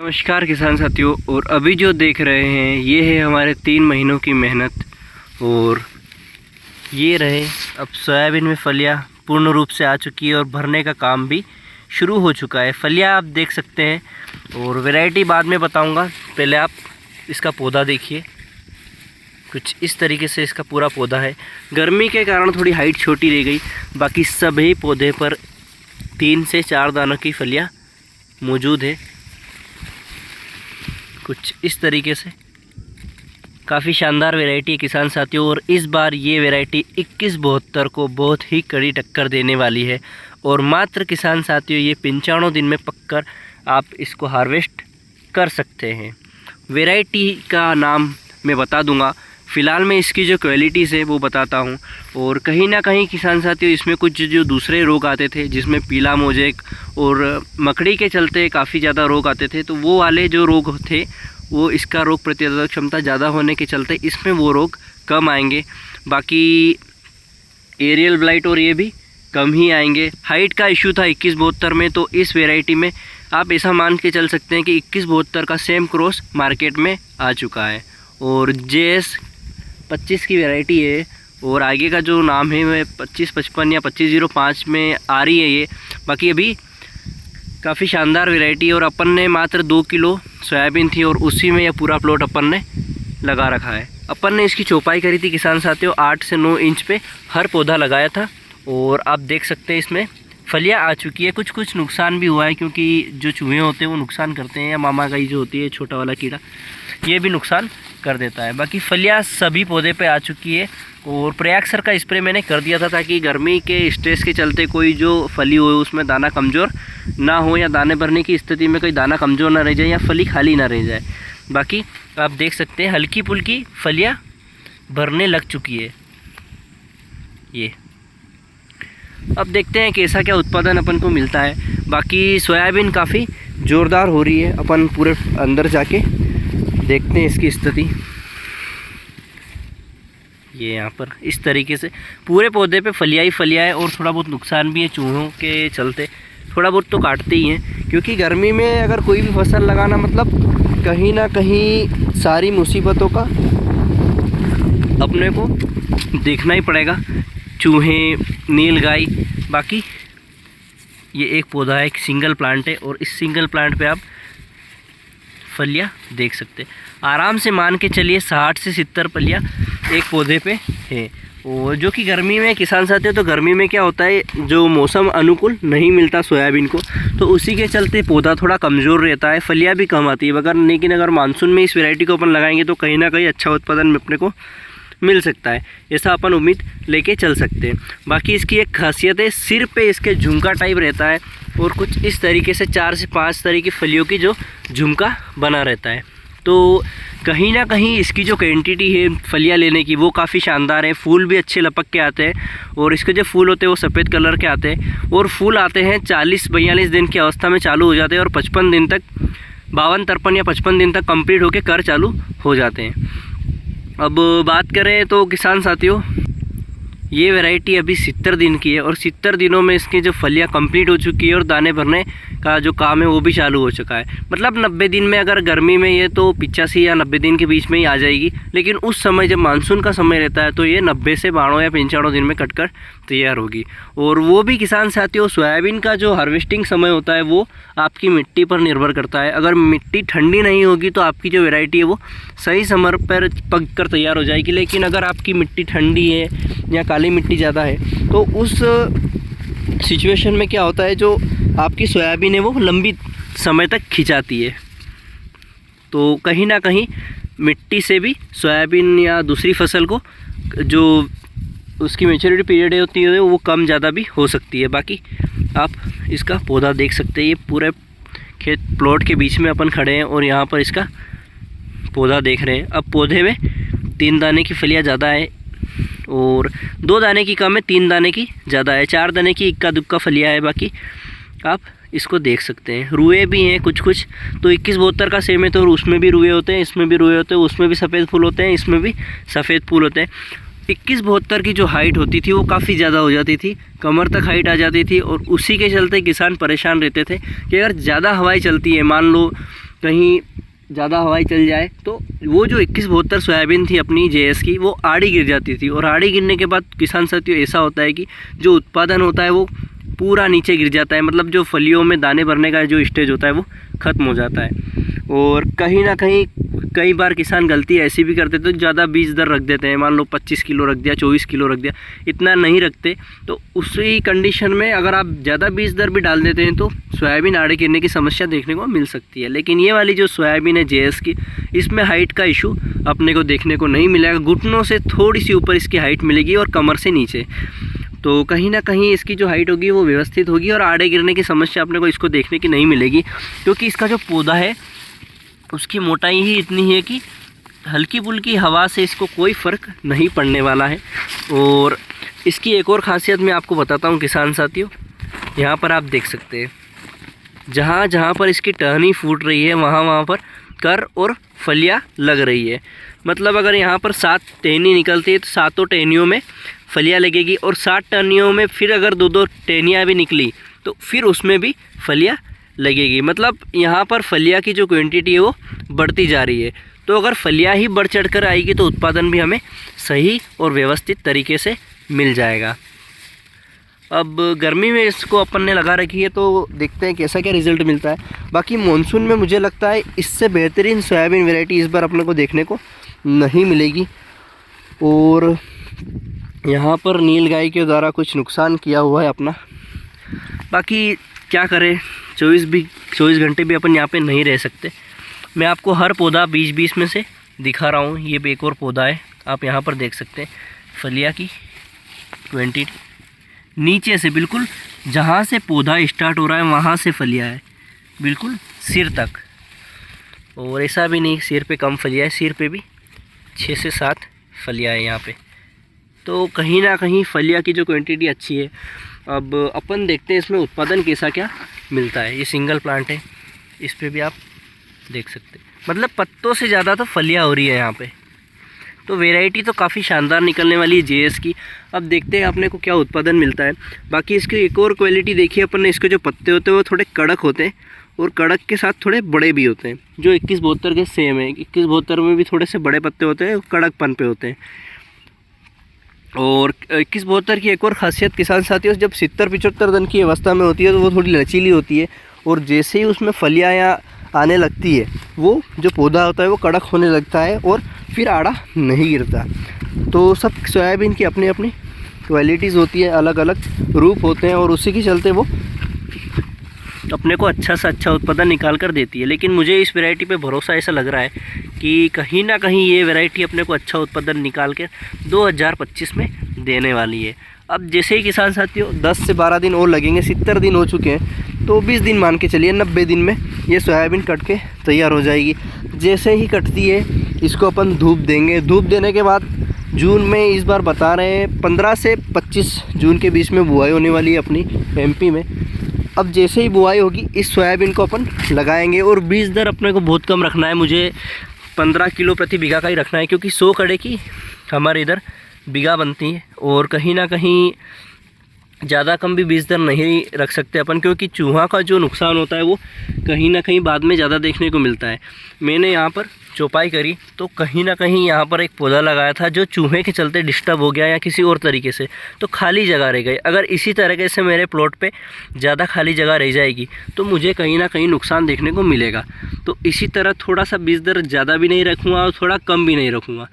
नमस्कार किसान साथियों। और अभी जो देख रहे हैं ये है हमारे 3 महीनों की मेहनत। और ये रहे अब सोयाबीन में फलियां पूर्ण रूप से आ चुकी है और भरने का काम भी शुरू हो चुका है। फलियां आप देख सकते हैं और वैरायटी बाद में बताऊंगा। पहले आप इसका पौधा देखिए, कुछ इस तरीके से इसका पूरा पौधा है। गर्मी के कारण थोड़ी हाइट छोटी रह गई, बाकी सभी पौधे पर 3 से 4 दानों की फलियां मौजूद है। कुछ इस तरीके से काफ़ी शानदार वैरायटी है किसान साथियों। और इस बार ये वैरायटी 2172 को बहुत ही कड़ी टक्कर देने वाली है। और मात्र किसान साथियों ये 95 दिन में पककर आप इसको हार्वेस्ट कर सकते हैं। वैरायटी का नाम मैं बता दूंगा, फ़िलहाल मैं इसकी जो क्वालिटीज़ है वो बताता हूँ। और कहीं ना कहीं किसान साथियों इसमें कुछ जो दूसरे रोग आते थे, जिसमें पीला मोजेक और मकड़ी के चलते काफ़ी ज़्यादा रोग आते थे, तो वो वाले जो रोग थे वो इसका रोग प्रतिरोधक क्षमता ज़्यादा होने के चलते इसमें वो रोग कम आएंगे। बाकी एरियल ब्लाइट और ये भी कम ही आएंगे। हाइट का इशू था 2172 में, तो इस वेराइटी में आप ऐसा मान के चल सकते हैं कि 2172 का सेम क्रॉस मार्केट में आ चुका है। और JS 25 की वैरायटी है और आगे का जो नाम है वह 2555 या 2505 में आ रही है ये। बाकी अभी काफ़ी शानदार वैरायटी है। और अपन ने मात्र 2 किलो सोयाबीन थी और उसी में यह पूरा प्लॉट अपन ने लगा रखा है। अपन ने इसकी चौपाई करी थी किसान साथियों 8 से 9 इंच पे हर पौधा लगाया था। और आप देख सकते हैं इसमें फलियां आ चुकी है। कुछ नुकसान भी हुआ है, क्योंकि जो चूहे होते हैं वो नुकसान करते हैं, या मामा गाई जो होती है छोटा वाला कीड़ा, ये भी नुकसान कर देता है। बाकी फलियां सभी पौधे पे आ चुकी है। और प्रयाक्सर का स्प्रे मैंने कर दिया था, ताकि गर्मी के स्ट्रेस के चलते कोई जो फली हो उसमें दाना कमज़ोर ना हो, या दाने भरने की स्थिति में कोई दाना कमज़ोर ना रह जाए, या फली खाली ना रह जाए। बाकी आप देख सकते हैं हल्की फुल्की फलियां भरने लग चुकी है ये। अब देखते हैं कैसा क्या उत्पादन अपन को मिलता है। बाकी सोयाबीन काफ़ी ज़ोरदार हो रही है। अपन पूरे अंदर जाके देखते हैं इसकी स्थिति। ये यहाँ पर इस तरीके से पूरे पौधे पे फलियाँ ही फलियाँ है। और थोड़ा बहुत नुकसान भी है चूहों के चलते, थोड़ा बहुत तो काटते ही हैं, क्योंकि गर्मी में अगर कोई भी फसल लगाना मतलब कहीं ना कहीं सारी मुसीबतों का अपने को देखना ही पड़ेगा। चूहे, नीलगाई। बाकी ये एक पौधा है, एक सिंगल प्लांट है, और इस सिंगल प्लांट पे आप फलियां देख सकते हैं। आराम से मान के चलिए 60 से 70 फलियां एक पौधे पे है। और जो कि गर्मी में किसान साथियों, तो गर्मी में क्या होता है, जो मौसम अनुकूल नहीं मिलता सोयाबीन को, तो उसी के चलते पौधा थोड़ा कमज़ोर रहता है, फलियां भी कम आती है। लेकिन अगर मानसून में इस वैरायटी को अपन लगाएंगे तो कहीं ना कहीं अच्छा उत्पादन अपने को मिल सकता है, ऐसा अपन उम्मीद लेके चल सकते हैं। बाकी इसकी एक खासियत है, सिर पे इसके झुमका टाइप रहता है, और कुछ इस तरीके से 4 से 5 तरह की फलियों की जो झुमका बना रहता है। तो कहीं ना कहीं इसकी जो क्वांटिटी है फलियां लेने की वो काफ़ी शानदार है। फूल भी अच्छे लपक के आते हैं, और इसके जो फूल होते हैं वो सफ़ेद कलर के आते हैं। और फूल आते हैं 40-42 दिन की अवस्था में चालू हो जाते हैं, और 55 दिन तक 52-53 या 55 दिन तक कंप्लीट होकर कर चालू हो जाते हैं। अब बात करें तो किसान साथियों ये वैरायटी अभी 70 दिन की है, और 70 दिनों में इसकी जो फलियां कंप्लीट हो चुकी है, और दाने भरने का जो काम है वो भी चालू हो चुका है। मतलब 90 दिन में, अगर गर्मी में ये तो 85 या 90 दिन के बीच में ही आ जाएगी, लेकिन उस समय जब मानसून का समय रहता है तो ये 90 से 92 या 95 दिन में कटकर तैयार होगी। और वो भी किसान साथियों सोयाबीन का जो हार्वेस्टिंग समय होता है वो आपकी मिट्टी पर निर्भर करता है। अगर मिट्टी ठंडी नहीं होगी तो आपकी जो वैरायटी है वो सही समय पर पक कर तैयार हो जाएगी। लेकिन अगर आपकी मिट्टी ठंडी है या काली मिट्टी ज़्यादा है, तो उस सिचुएशन में क्या होता है, जो आपकी सोयाबीन है वो लंबी समय तक खिंचाती है। तो कहीं ना कहीं मिट्टी से भी सोयाबीन या दूसरी फसल को जो उसकी मैच्योरिटी पीरियड होती है वो कम ज़्यादा भी हो सकती है। बाकी आप इसका पौधा देख सकते हैं। ये पूरे खेत प्लॉट के बीच में अपन खड़े हैं और यहाँ पर इसका पौधा देख रहे हैं। अब पौधे में 3 दाने की फलियाँ ज़्यादा है, और 2 दाने की कम है, 3 दाने की ज़्यादा है, 4 दाने की इक्का दुक्का फलियाँ है। बाकी आप इसको देख सकते हैं। रुए भी हैं कुछ। तो 2172 का सेम है, तो उसमें भी रुए होते हैं, इसमें भी रुए होते हैं, उसमें भी सफ़ेद फूल होते हैं, इसमें भी सफ़ेद फूल होते हैं। 2172 की जो हाइट होती थी वो काफ़ी ज़्यादा हो जाती थी, कमर तक हाइट आ जाती थी, और उसी के चलते किसान परेशान रहते थे कि अगर ज़्यादा हवाएं चलती है, मान लो कहीं ज़्यादा हवाई चल जाए तो वो जो 2172 सोयाबीन थी अपनी JS की, वो आड़ी गिर जाती थी। और आड़ी गिरने के बाद किसान साथियों ऐसा होता है कि जो उत्पादन होता है वो पूरा नीचे गिर जाता है, मतलब जो फलियों में दाने भरने का जो स्टेज होता है वो ख़त्म हो जाता है। और कहीं ना कहीं कई बार किसान गलती ऐसी भी करते तो ज़्यादा बीज दर रख देते हैं, मान लो 25 किलो रख दिया, 24 किलो रख दिया, इतना नहीं रखते। तो उसी कंडीशन में अगर आप ज़्यादा बीज दर भी डाल देते हैं तो सोयाबीन आड़े गिरने की समस्या देखने को मिल सकती है। लेकिन ये वाली जो सोयाबीन है JS की, इसमें हाइट का इशू अपने को देखने को नहीं मिलेगा। घुटनों से थोड़ी सी ऊपर इसकी हाइट मिलेगी और कमर से नीचे, तो कहीं ना कहीं इसकी जो हाइट होगी वो व्यवस्थित होगी और आड़े गिरने की समस्या अपने को इसको देखने की नहीं मिलेगी। क्योंकि इसका जो पौधा है उसकी मोटाई ही इतनी है कि हल्की फुल्की हवा से इसको कोई फ़र्क नहीं पड़ने वाला है। और इसकी एक और ख़ासियत मैं आपको बताता हूँ किसान साथियों, यहाँ पर आप देख सकते हैं जहाँ जहाँ पर इसकी टहनी फूट रही है वहाँ पर कर और फलियाँ लग रही है। मतलब अगर यहाँ पर 7 टहनी निकलती है तो 7 टहनियों में फलियाँ लगेगी, और 7 टहनियों में फिर अगर 2-2 टहनियाँ भी निकली तो फिर उसमें भी फलियाँ लगेगी। मतलब यहाँ पर फलियाँ की जो क्वांटिटी है वो बढ़ती जा रही है। तो अगर फलियाँ ही बढ़ चढ़ कर आएगी तो उत्पादन भी हमें सही और व्यवस्थित तरीके से मिल जाएगा। अब गर्मी में इसको अपन ने लगा रखी है तो देखते हैं कैसा क्या रिज़ल्ट मिलता है। बाकी मानसून में मुझे लगता है इससे बेहतरीन सोयाबीन वैरायटी इस बार अपने को देखने को नहीं मिलेगी। और यहाँ पर नील गाय के द्वारा कुछ नुकसान किया हुआ है अपना। बाकी क्या करें, 24 घंटे भी अपन यहाँ पे नहीं रह सकते। मैं आपको हर पौधा 20-20 में से दिखा रहा हूँ। ये भी एक और पौधा है, आप यहाँ पर देख सकते हैं फलिया की क्वांटिटी नीचे से बिल्कुल जहाँ से पौधा स्टार्ट हो रहा है वहाँ से फलिया है बिल्कुल सिर तक। और ऐसा भी नहीं सिर पे कम फलिया है, सिर पे भी 6 से 7 फलिया है यहाँ पे। तो कहीं ना कहीं फलिया की जो क्वांटिटी अच्छी है। अब अपन देखते हैं इसमें उत्पादन कैसा क्या मिलता है। ये सिंगल प्लांट है, इस पे भी आप देख सकते हैं, मतलब पत्तों से ज़्यादा तो फलियाँ हो रही है यहाँ पे। तो वैरायटी तो काफ़ी शानदार निकलने वाली है JS की। अब देखते हैं अपने को क्या उत्पादन मिलता है। बाकी इसकी एक और क्वालिटी देखिए अपन ने, इसके जो पत्ते होते हैं वो थोड़े कड़क होते हैं और कड़क के साथ थोड़े बड़े भी होते हैं। जो 2172 के सेम है, 2172 में भी थोड़े से बड़े पत्ते होते हैं, कड़कपन पे होते हैं। और 2172 की एक और ख़ासियत किसान साथियों, जब 70-75 दिन की अवस्था में होती है तो वो थोड़ी लचीली होती है। और जैसे ही उसमें फलियाँ या आने लगती है वो जो पौधा होता है वो कड़क होने लगता है और फिर आड़ा नहीं गिरता। तो सब सोयाबीन की अपनी अपनी क्वालिटीज़ होती है, अलग अलग रूप होते हैं और उसी के चलते वो अपने को अच्छा से अच्छा उत्पादन निकाल कर देती है। लेकिन मुझे इस वैरायटी पे भरोसा ऐसा लग रहा है कि कहीं ना कहीं ये वैरायटी अपने को अच्छा उत्पादन निकाल के 2025 में देने वाली है। अब जैसे ही किसान साथियों 10 से 12 दिन और लगेंगे, 70 दिन हो चुके हैं, तो 20 दिन मान के चलिए 90 दिन में ये सोयाबीन कट के तैयार हो जाएगी। जैसे ही कटती है इसको अपन धूप देंगे। धूप देने के बाद जून में इस बार बता रहे हैं 15 से 25 जून के बीच में बुआई होने वाली है अपनी MP में। अब जैसे ही बुआई होगी इस सोयाबीन को अपन लगाएंगे और बीज दर अपने को बहुत कम रखना है। मुझे 15 किलो प्रति बीघा का ही रखना है, क्योंकि 100 कड़े की हमारे इधर बीघा बनती है और कहीं ना कहीं ज़्यादा कम भी बीज दर नहीं रख सकते अपन, क्योंकि चूहा का जो नुकसान होता है वो कहीं ना कहीं बाद में ज़्यादा देखने को मिलता है। मैंने यहाँ पर चौपाई करी तो कहीं ना कहीं यहाँ पर एक पौधा लगाया था जो चूहे के चलते डिस्टर्ब हो गया या किसी और तरीके से, तो खाली जगह रह गई। अगर इसी तरीके से मेरे प्लॉट पे ज़्यादा खाली जगह रह जाएगी तो मुझे कहीं ना कहीं नुकसान देखने को मिलेगा। तो इसी तरह थोड़ा सा बीज दर ज़्यादा भी नहीं रखूँगा और थोड़ा कम भी नहीं रखूँगा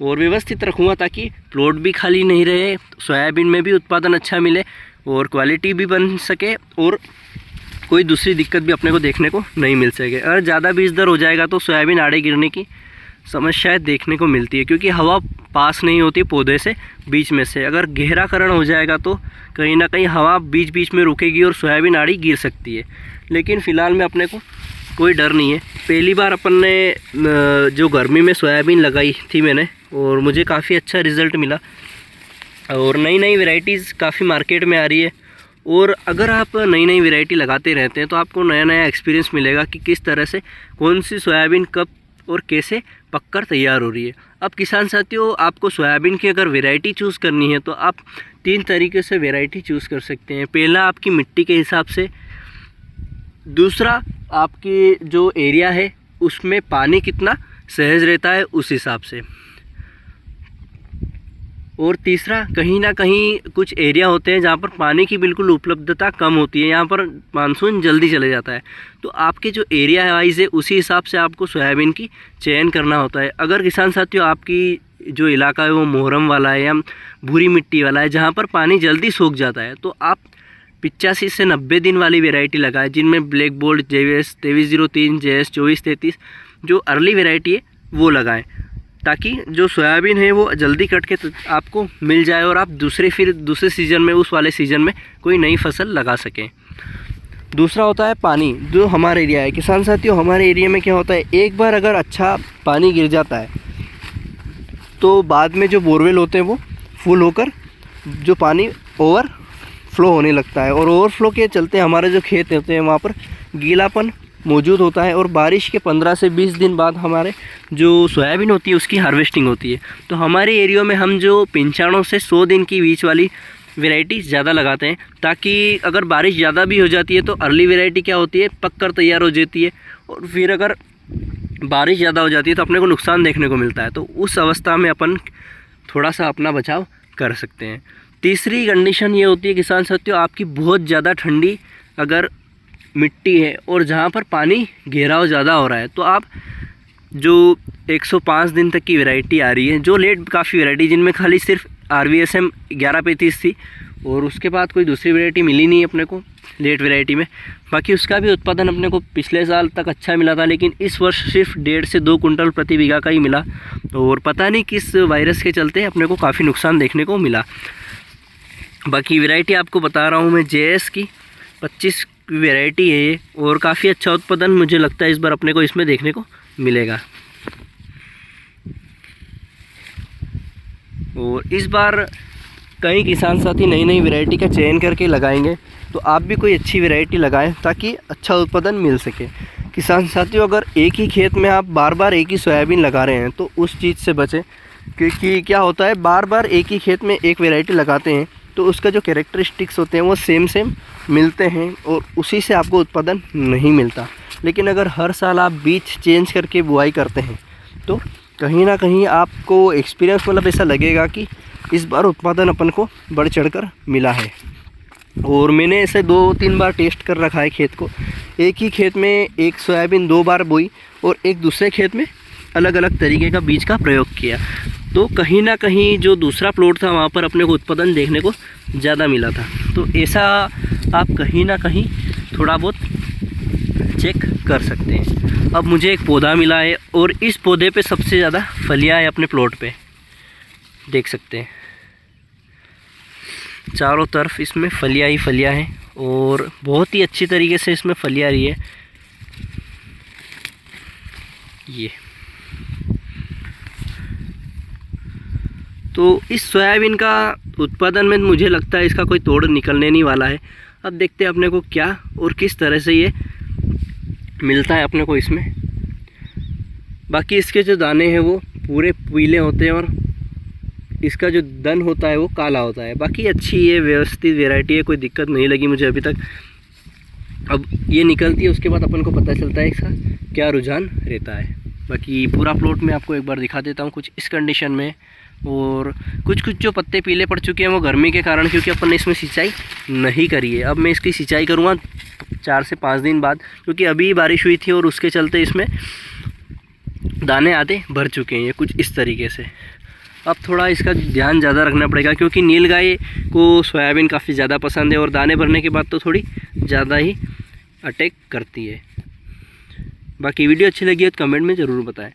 और व्यवस्थित रखूँगा, ताकि प्लॉट भी खाली नहीं रहे, सोयाबीन में भी उत्पादन अच्छा मिले और क्वालिटी भी बन सके और कोई दूसरी दिक्कत भी अपने को देखने को नहीं मिल सके। अगर ज़्यादा बीज दर हो जाएगा तो सोयाबीन आड़े गिरने की समस्याएं देखने को मिलती है, क्योंकि हवा पास नहीं होती पौधे से बीच में से। अगर गहराकरण हो जाएगा तो कहीं ना कहीं हवा बीच बीच में रुकेगी और सोयाबीन आड़ी गिर सकती है। लेकिन फ़िलहाल में अपने को कोई डर नहीं है। पहली बार अपन ने जो गर्मी में सोयाबीन लगाई थी मैंने, और मुझे काफ़ी अच्छा रिज़ल्ट मिला और नई नई वैरायटीज़ काफ़ी मार्केट में आ रही है। और अगर आप नई नई वैरायटी लगाते रहते हैं तो आपको नया नया एक्सपीरियंस मिलेगा कि किस तरह से कौन सी सोयाबीन कब और कैसे पककर तैयार हो रही है। अब किसान साथियों, आपको सोयाबीन की अगर वैरायटी चूज़ करनी है तो आप 3 तरीके से वैरायटी चूज़ कर सकते हैं। पहला, आपकी मिट्टी के हिसाब से दूसरा आपकी जो एरिया है उसमें पानी कितना सहज रहता है उस हिसाब से। और तीसरा, कहीं ना कहीं कुछ एरिया होते हैं जहाँ पर पानी की बिल्कुल उपलब्धता कम होती है, यहाँ पर मानसून जल्दी चले जाता है। तो आपके जो एरिया वाइज है उसी हिसाब से आपको सोयाबीन की चयन करना होता है। अगर किसान साथियों आपकी जो इलाका है वो मोहरम वाला है या भूरी मिट्टी वाला है जहाँ पर पानी जल्दी सूख जाता है, तो आप 85 से 90 दिन वाली वेराइटी लगाएं, जिनमें ब्लैक गोल्ड JS 2303, JS 2433 जो अर्ली वेराइटी है वो लगाएं, ताकि जो सोयाबीन है वो जल्दी कट के आपको मिल जाए और आप दूसरे सीज़न में, उस वाले सीज़न में कोई नई फसल लगा सकें। दूसरा होता है पानी। जो हमारे एरिया है किसान साथियों, हमारे एरिया में क्या होता है, एक बार अगर अच्छा पानी गिर जाता है तो बाद में जो बोरवेल होते हैं वो फुल होकर जो पानी ओवरफ्लो होने लगता है, और ओवरफ्लो के चलते हमारे जो खेत होते हैं वहाँ पर गीलापन मौजूद होता है, और बारिश के 15 से 20 दिन बाद हमारे जो सोयाबीन होती है उसकी हार्वेस्टिंग होती है। तो हमारे एरिया में हम जो 95 से 100 दिन की बीच वाली वैरायटी ज़्यादा लगाते हैं, ताकि अगर बारिश ज़्यादा भी हो जाती है तो अर्ली वैरायटी क्या होती है, पक कर तैयार हो जाती है, और फिर अगर बारिश ज़्यादा हो जाती है तो अपने को नुकसान देखने को मिलता है। तो उस अवस्था में अपन थोड़ा सा अपना बचाव कर सकते हैं। तीसरी कंडीशन ये होती है किसान साथियों, आपकी बहुत ज़्यादा ठंडी अगर मिट्टी है और जहाँ पर पानी घेराव ज़्यादा हो रहा है, तो आप जो 105 दिन तक की वैरायटी आ रही है, जो लेट काफ़ी वैरायटी जिनमें खाली सिर्फ RVSM 1135 थी और उसके बाद कोई दूसरी वैरायटी मिली नहीं अपने को लेट वैरायटी में, बाकी उसका भी उत्पादन अपने को पिछले साल तक अच्छा मिला था, लेकिन इस वर्ष सिर्फ 1.5 से 2 कुंटल प्रति बीघा का ही मिला, और पता नहीं किस वायरस के चलते अपने को काफ़ी नुकसान देखने को मिला। बाकी वैरायटी आपको बता रहा हूँ मैं, JS की 25 वैरायटी है ये, और काफ़ी अच्छा उत्पादन मुझे लगता है इस बार अपने को इसमें देखने को मिलेगा। और इस बार कई किसान साथी नई नई वैरायटी का चयन करके लगाएंगे, तो आप भी कोई अच्छी वैरायटी लगाएं ताकि अच्छा उत्पादन मिल सके। किसान साथियों, अगर एक ही खेत में आप बार बार एक ही सोयाबीन लगा रहे हैं तो उस चीज़ से बचें, क्योंकि क्या होता है, बार बार एक ही खेत में एक वैरायटी लगाते हैं तो उसका जो कैरेक्टरिस्टिक्स होते हैं वो सेम मिलते हैं और उसी से आपको उत्पादन नहीं मिलता। लेकिन अगर हर साल आप बीज चेंज करके बुआई करते हैं तो कहीं ना कहीं आपको एक्सपीरियंस मतलब ऐसा लगेगा कि इस बार उत्पादन अपन को बढ़ चढ़कर मिला है। और मैंने ऐसे 2-3 बार टेस्ट कर रखा है खेत को, एक ही खेत में एक सोयाबीन 2 बार बोई और एक दूसरे खेत में अलग अलग तरीके का बीज का प्रयोग किया, तो कहीं ना कहीं जो दूसरा प्लॉट था वहाँ पर अपने को उत्पादन देखने को ज़्यादा मिला था। तो ऐसा आप कहीं ना कहीं थोड़ा बहुत चेक कर सकते हैं। अब मुझे एक पौधा मिला है और इस पौधे पे सबसे ज़्यादा फलियाँ है अपने प्लॉट पे, देख सकते हैं चारों तरफ इसमें फलियाँ ही फलियाँ हैं और बहुत ही अच्छी तरीके से इसमें फलियाँ रही है। ये तो इस सोयाबीन का उत्पादन में मुझे लगता है इसका कोई तोड़ निकलने नहीं वाला है। अब देखते हैं अपने को क्या और किस तरह से ये मिलता है अपने को इसमें। बाकी इसके जो दाने हैं वो पूरे पीले होते हैं और इसका जो दन होता है वो काला होता है। बाकी अच्छी ये व्यवस्थित वैरायटी है, कोई दिक्कत नहीं लगी मुझे अभी तक। अब ये निकलती है उसके बाद अपन को पता चलता है इसका क्या रुझान रहता है। बाकी पूरा प्लॉट में आपको एक बार दिखा देता हूँ कुछ इस कंडीशन में। और कुछ जो पत्ते पीले पड़ चुके हैं वो गर्मी के कारण, क्योंकि अपन ने इसमें सिंचाई नहीं करी है। अब मैं इसकी सिंचाई करूँगा 4 से 5 दिन बाद, क्योंकि अभी बारिश हुई थी और उसके चलते इसमें दाने आधे भर चुके हैं ये कुछ इस तरीके से। अब थोड़ा इसका ध्यान ज़्यादा रखना पड़ेगा, क्योंकि नीलगाय को सोयाबीन काफ़ी ज़्यादा पसंद है और दाने भरने के बाद तो थोड़ी ज़्यादा ही अटैक करती है। बाकी वीडियो अच्छी लगी है तो कमेंट में ज़रूर बताएं।